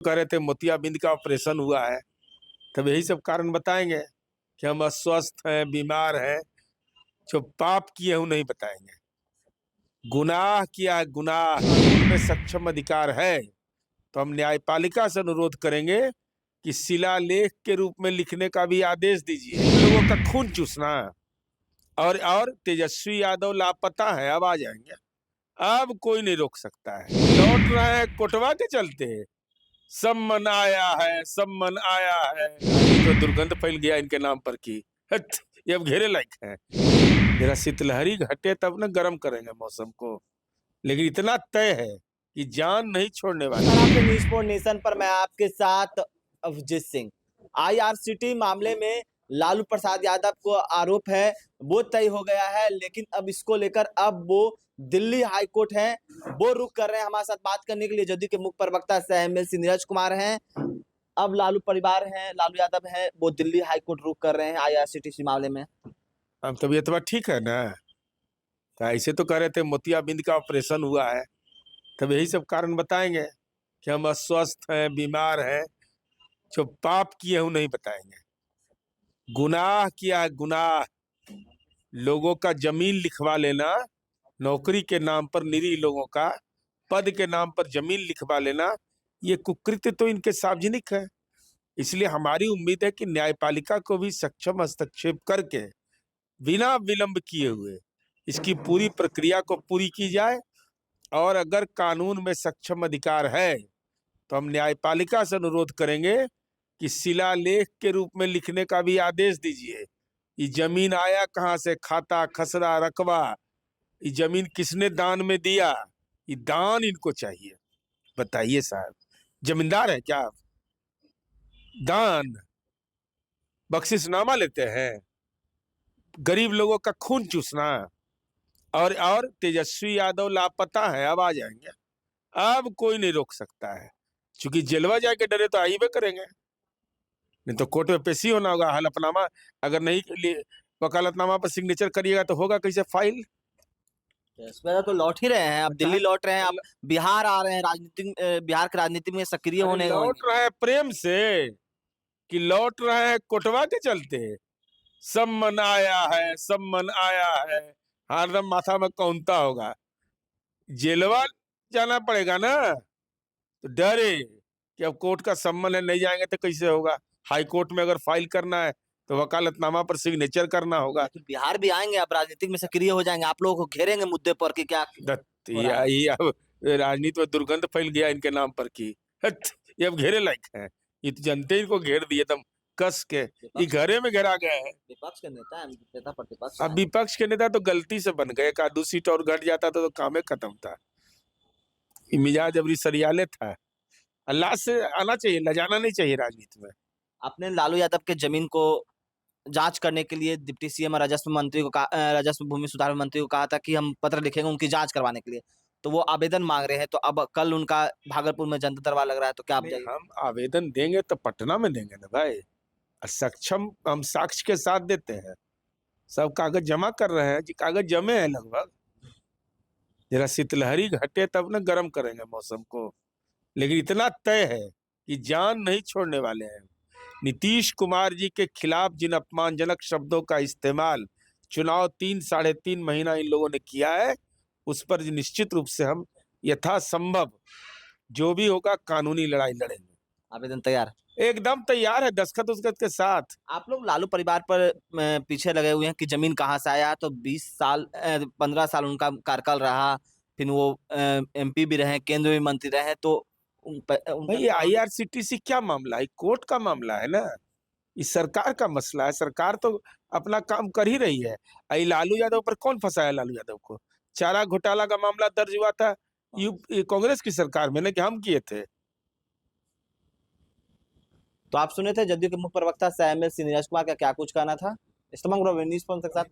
कह रहे थे मोतियाबिंद का ऑपरेशन हुआ है, तब यही सब कारण बताएंगे कि हम अस्वस्थ हैं, बीमार हैं। जो पाप किए हैं नहीं बताएंगे, गुनाह किया है, गुनाह में सक्षम अधिकार है तो हम न्यायपालिका से अनुरोध करेंगे कि शिलालेख के रूप में लिखने का भी आदेश दीजिए। लोगों का खून चूसना और तेजस्वी यादव लापता है, अब आ जाएंगे, अब कोई नहीं रोक सकता है। लौट रहे हैं कोटवा के चलते, सब मन आया है, सब मन आया है। तो दुर्गंध फैल गया इनके नाम पर की हट, ये अब घेरे लायक है। जरा शीतलहरी घटे तब ना गर्म करेंगे मौसम को, लेकिन इतना तय है कि जान नहीं छोड़ने वाले। न्यूज़ फॉर नेशन पर मैं आपके साथ अभिजीत सिंह। आईआरसीटी मामले में लालू प्रसाद यादव को आरोप है, वो तय हो गया है, लेकिन अब इसको लेकर अब वो दिल्ली हाई कोर्ट है, वो रुख कर रहे हैं हमारे साथ बात करने के लिए। जदयू के मुख्य प्रवक्ता एमएलसी नीरज कुमार हैं, अब लालू परिवार है, लालू यादव है, वो दिल्ली हाई कोर्ट रुख कर रहे हैं आईआरसीटीसी मामले में। अब तबीयत ठीक है ना? तो ऐसे तो कह रहे थे मोतियाबिंद का ऑपरेशन हुआ है, तब यही सब कारण बताएंगे कि हम अस्वस्थ हैं, बीमार हैं। जो पाप किए हैं नहीं बताएंगे, गुनाह किया है, गुनाह लोगों का जमीन लिखवा लेना, नौकरी के नाम पर निरीह लोगों का पद के नाम पर जमीन लिखवा लेना, ये कुकृत्य तो इनके सार्वजनिक है। इसलिए हमारी उम्मीद है कि न्यायपालिका को भी सक्षम हस्तक्षेप करके बिना विलंब किए हुए इसकी पूरी प्रक्रिया को पूरी की जाए। और अगर कानून में सक्षम अधिकार है तो हम न्यायपालिका से अनुरोध करेंगे कि शिलालेख के रूप में लिखने का भी आदेश दीजिए। ये जमीन आया कहां से, खाता खसरा रकबा, ये जमीन किसने दान में दिया, ये दान इनको चाहिए। बताइए साहब, जमींदार है क्या आप? दान बख्शिशनामा लेते हैं? गरीब लोगों का खून चूसना और तेजस्वी यादव लापता है, अब आ जाएंगे, अब कोई नहीं रोक सकता है। क्योंकि जेलवा जाके डरे तो आईबे करेंगे, नहीं तो कोर्ट में पेशी होना होगा। हलफनामा अगर नहीं वकालतनामा पर सिग्नेचर करिएगा तो होगा कैसे फाइल? तो लौट ही रहे हैं, अब दिल्ली लौट रहे हैं, अब बिहार आ रहे हैं, राजनीतिक बिहार की राजनीति में सक्रिय होने लौट रहे हैं प्रेम से कि लौट रहे हैं कोटवा के चलते? सब मन आया है, सब मन आया है, हरदम माथा में कौनता होगा। जेलवा जाना पड़ेगा ना, तो डरे कि अब कोर्ट का सम्मन है, नहीं जाएंगे तो कैसे होगा। हाई कोर्ट में अगर फाइल करना है तो वकालतनामा पर सिग्नेचर करना होगा। तो बिहार भी आएंगे, अब राजनीतिक में सक्रिय हो जाएंगे, आप लोगों को घेरेंगे मुद्दे पर कि क्या ये अब राजनीति में दुर्गंध फैल गया इनके नाम पर की हट, ये अब घेरे लायक है। ये तो जनते इनको घेर दिए एकदम कस के, ये घरे में घेरा गया है। विपक्ष के नेता है, नेता प्रतिपक्ष। अब विपक्ष के नेता तो गलती से बन गए, का 2 सीट और घट जाता तो काम खत्म था। मिजाज अबरी सरियाले था। अल्लाह से आना चाहिए, लजाना नहीं चाहिए राजनीति में। आपने लालू यादव के जमीन को जांच करने के लिए डिप्टी सीएम और राजस्व मंत्री को राजस्व भूमि सुधार मंत्री को कहा था कि हम पत्र लिखेंगे उनकी जांच करवाने के लिए, तो वो आवेदन मांग रहे हैं। तो अब कल उनका भागलपुर में जनता दरबार लग रहा है, तो क्या आप जाइए? हम आवेदन देंगे तो पटना में देंगे ना भाई, सक्षम हम साक्ष्य के साथ देते हैं। सब कागज जमा कर रहे हैं जी, कागज जमे हैं लगभग। जरा शीतलहरी घटे तब ना गर्म करेंगे मौसम को, लेकिन इतना तय है कि जान नहीं छोड़ने वाले हैं। नीतीश कुमार जी के खिलाफ जिन अपमानजनक शब्दों का इस्तेमाल चुनाव 3-3.5 महीना इन लोगों ने किया है, उस पर निश्चित रूप से हम यथासंभव जो भी होगा कानूनी लड़ाई लड़ेंगे। आवेदन तैयार, एकदम तैयार है, दस्तखत उसखत के साथ। आप लोग लालू परिवार पर पीछे लगे हुए हैं कि जमीन कहाँ से आया, तो 15 साल उनका कार्यकाल रहा, फिर वो एमपी भी रहे, केंद्रीय मंत्री रहे, तो भाई आईआरसीटीसी क्या मामला है? कोर्ट का मामला है ना, इस सरकार का मसला है। सरकार तो अपना काम कर ही रही है। लालू यादव पर कौन फंसाया? लालू यादव को चारा घोटाला का मामला दर्ज हुआ था कांग्रेस की सरकार में, ना कि हम किए थे। तो आप सुने थे जदयू के मुख्य प्रवक्ता एमएलसी नीरज कुमार का क्या कुछ कहना था। इस तमाम न्यूज़ के साथ